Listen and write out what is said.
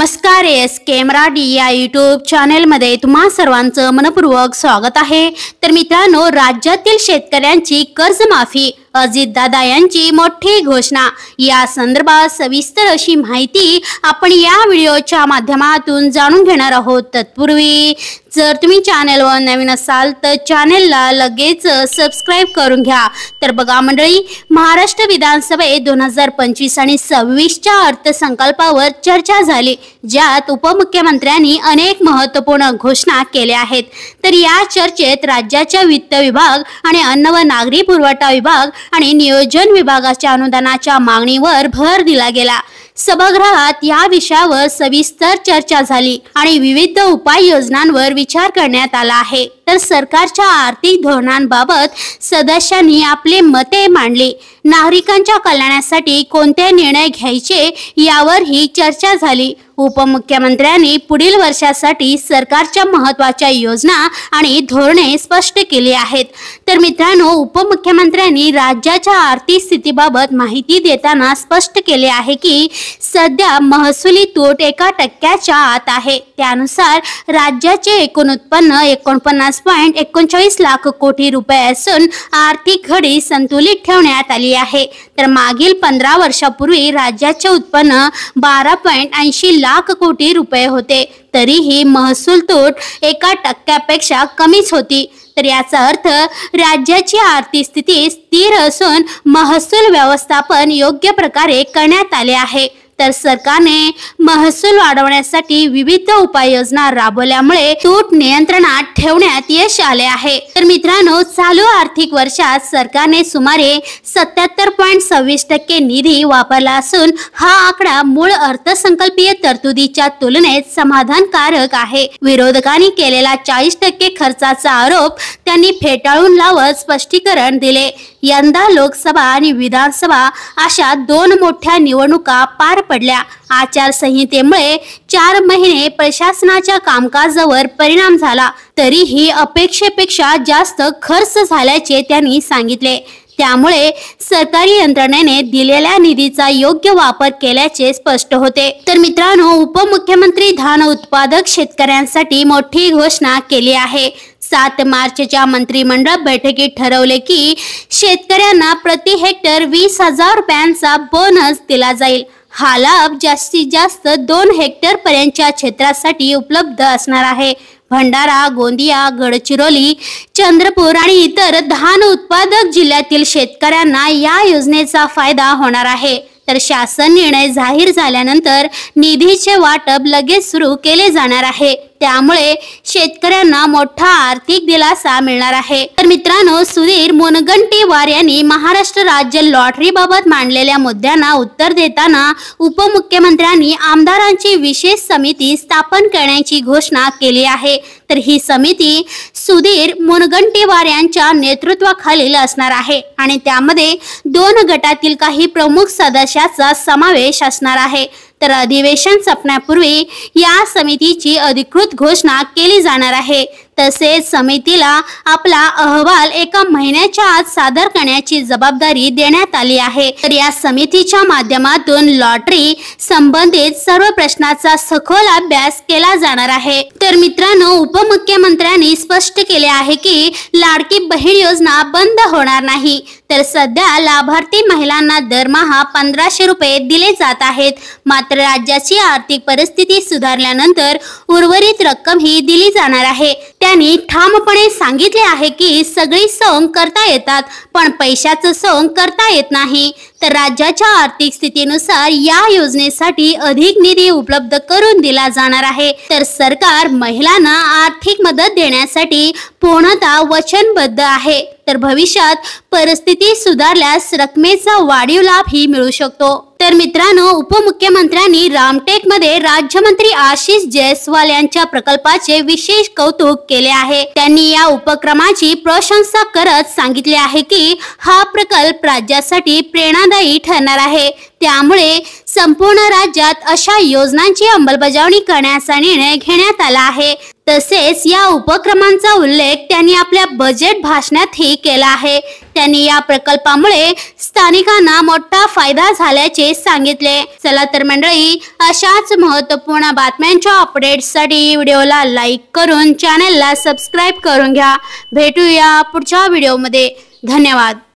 नमस्कार, SK मराठी या YouTube चॅनलमध्ये तुम्हा सर्वांचं मनपूर्वक स्वागत आहे। तर मित्रांनो, राज्यातील शेतकऱ्यांची कर्जमाफी, अजितदादा यांची मोठी घोषणा या संदर्भात सविस्तर अशी माहिती आपण या व्हिडिओच्या माध्यमातून जाणून घेणार आहोत। तत्पूर्वी जर तुम्ही चॅनलवर नवीन असाल तर चॅनलला लगेच सबस्क्राइब करून घ्या। तर बघा मंडळी, महाराष्ट्र विधानसभेत 2025 आणि 26च्या अर्थसंकल्पावर चर्चा झाली, ज्यात उपमुख्यमंत्र्यांनी अनेक महत्त्वपूर्ण घोषणा केल्या आहेत। तर या चर्चेत राज्याच्या वित्त विभाग आणि अन्न व नागरी पुरवठा विभाग आणि नियोजन विभागाच्या अनुदानाच्या मागणीवर भर दिला गेला। सभागृहात या विषयावर सविस्तर चर्चा झाली आणि विविध उपाययोजनांवर विचार करण्यात आला आहे। तर सरकारच्या आर्थिक धोरणांबाबत सदस्यांनी आपले मते मांडली। नागरिकांच्या कल्याणासाठी कोणते निर्णय घ्यायचे यावर ही चर्चा झाली। उपमुख्यमंत्र्यांनी पुढील वर्षासाठी सरकारच्या महत्त्वाच्या योजना आणि धोरणे स्पष्ट केली आहेत। तर मित्रांनो, उपमुख्यमंत्र्यांनी राज्याच्या आर्थिक स्थितीबाबत माहिती देताना स्पष्ट केले आहे की सध्या महसुली तूट 1% आत आहे। त्यानुसार राज्याचे एकूण उत्पन्न 49.39 लाख कोटी रुपये असून आर्थिक घडी संतुलित ठेवण्यात आली आहे। तर मागील 15 वर्षापूर्वी राज्याचे उत्पन्न 12.80 लाख कोटी रुपये होते, तरीही महसूल तूट 1% कमीच होती। तर याचा अर्थ राज्याची आर्थिक स्थिती स्थिर असून महसूल व्यवस्थापन योग्य प्रकारे करण्यात आले आहे। तर सरकारने महसूल वाढवण्यासाठी विविध उपाययोजना राबवल्यामुळे तूट नियंत्रणात ठेवण्यात यश आले आहे। तर मित्रांनो, चालू आर्थिक वर्षात सरकारने सुमारे 77.26% निधी वापरला असून हा आकडा मूळ अर्थसंकल्पीय तरतुदीच्या तुलनेत समाधानकारक आहे। विरोधकांनी केलेला 40% खर्चाचा आरोप त्यांनी फेटाळून लावत स्पष्टीकरण दिले। यंदा लोकसभा आणि विधानसभा अशा 2 मोठ्या निवडणुका पार पडल्या। आचारसंहितेमुळे 4 महिने प्रशासनाच्या कामकाजावर परिणाम झाला, तरीही अपेक्षेपेक्षा जास्त खर्च झाल्याचे त्यांनी सांगितले। त्यामुळे सरकारी यंत्रणेने दिलेल्या निधीचा योग्य वापर केल्याचे स्पष्ट होते। तर मित्रांनो, उपमुख्यमंत्री धान उत्पादक शेतकऱ्यांसाठी मोठी घोषणा केली आहे। 7 मार्चच्या मंत्रिमंडळ बैठकीत ठरवले की शेतकऱ्यांना प्रति हेक्टर 20,000 रुपयांचा बोनस दिला जाईल। हा लाभ जास्तीत जास्त 2 हेक्टर पर्यंतच्या क्षेत्रासाठी उपलब्ध असणार आहे। भंडारा, गोंदिया, गडचिरोली, चंद्रपूर आणि इतर धान उत्पादक जिल्ह्यातील शेतकऱ्यांना या योजनेचा फायदा होणार आहे। तर शासन निर्णय जाहीर झाल्यानंतर निधीचे वाटप लगेच सुरू केले जाणार आहे। त्यामुळे शेतकऱ्यांना मोठा आर्थिक दिलासा मिळणार आहे। तर मित्रांनो, सुधीर मुनगंटीवार यांनी महाराष्ट्र राज्य लॉटरी बाबत मांडलेल्या मुद्द्यांना उत्तर देताना उपमुख्यमंत्र्यांनी आमदारांची विशेष समिती स्थापन करण्याची घोषणा केली आहे। तर ही समिती सुधीर मुनगंटीवार यांच्या नेतृत्वाखाली असणार आहे आणि त्यामध्ये 2 गटातील काही प्रमुख सदस्याचा समावेश असणार आहे। तर अधिवेशन संपण्यापूर्वी या समितीची अधिकृत घोषणा केली जाणार आहे। तसेच समितीला आपला अहवाल 1 महिन्याच्या आत सादर करण्याची जबाबदारी देण्यात आली आहे। तर या समितीच्या माध्यमातून लॉटरी संबंधित सर्व प्रश्नाचा सखोल अभ्यास केला जाणार आहे। तर मित्रांनो, उपमुख्यमंत्र्यांनी स्पष्ट केले आहे की लाडकी बहीण योजना बंद होणार नाही। तर सध्या लाभार्थी महिलांना दरमहा 1500 रुपये दिले जात आहेत। मात्र राज्याची आर्थिक परिस्थिती सुधारल्यानंतर उर्वरित रक्कम ही दिली जाणार आहे। त्यांनी ठामपणे सांगितले आहे की सगळी सोंग करता येतात, पण पैशाचं सोंग करता येत नाही। तर राज्याच्या आर्थिक स्थितीनुसार या योजनेसाठी अधिक निधी उपलब्ध करून दिला जाणार आहे। तर सरकार महिलांना आर्थिक मदत देण्यासाठी पूर्णतः वचनबद्ध आहे। तर भविष्यात परिस्थिती सुधारल्यास रकमेचा वाढीव लाभ ही मिळू शकतो। तर मित्रांनो, उपमुख्यमंत्र्यांनी रामटेकमध्ये राज्यमंत्री आशिष जयस्वाल यांच्या प्रकल्पाचे विशेष कौतुक केले आहे। त्यांनी या उपक्रमाची प्रशंसा करत सांगितले आहे की हा प्रकल्प राज्यासाठी प्रेरणादायी ठरणार आहे। त्यामुळे संपूर्ण राज्यात अशा योजनांची अंमलबजावणी करण्याचा निर्णय घेण्यात आला आहे। तसेच या उपक्रमांचा उल्लेख त्यांनी आपल्या बजेट भाषणातही केला आहे। त्यांनी या प्रकल्पामुळे स्थानिकांना मोठा फायदा झाल्याचे सांगितले। चला तर मंडळी, अशाच महत्त्वपूर्ण बातम्यांच्या अपडेट्ससाठी व्हिडिओला लाईक करून चॅनलला सबस्क्राईब करून घ्या। भेटूया पुढच्या व्हिडिओमध्ये। धन्यवाद।